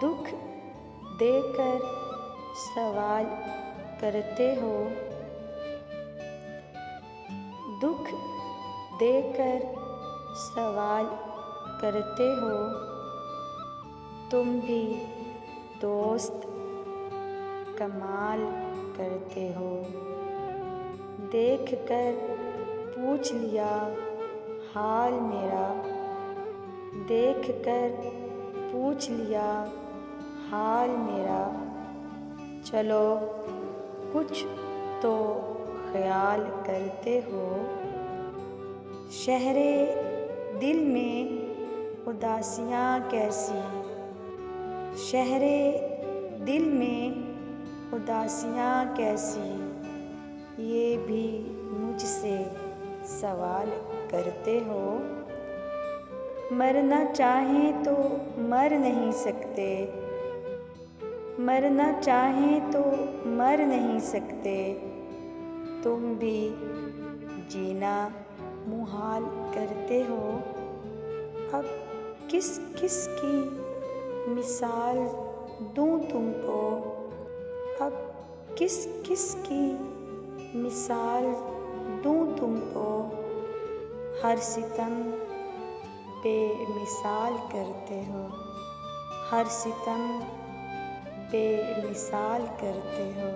दुख देकर सवाल करते हो, दुख देकर सवाल करते हो। तुम भी दोस्त कमाल करते हो। देखकर पूछ लिया हाल मेरा, देखकर पूछ लिया हाल मेरा। चलो कुछ तो ख्याल करते हो। शहरे दिल में उदासियाँ कैसी, शहरे दिल में उदासियाँ कैसी, ये भी मुझसे सवाल करते हो। मरना चाहें तो मर नहीं सकते, मरना चाहें तो मर नहीं सकते। तुम भी जीना मुहाल करते हो। अब किस किस की मिसाल दूँ तुमको, अब किस किस की मिसाल दूँ तुमको। हर सितम बेमिसाल करते हो, हर सितम बेमिसाल करते हो।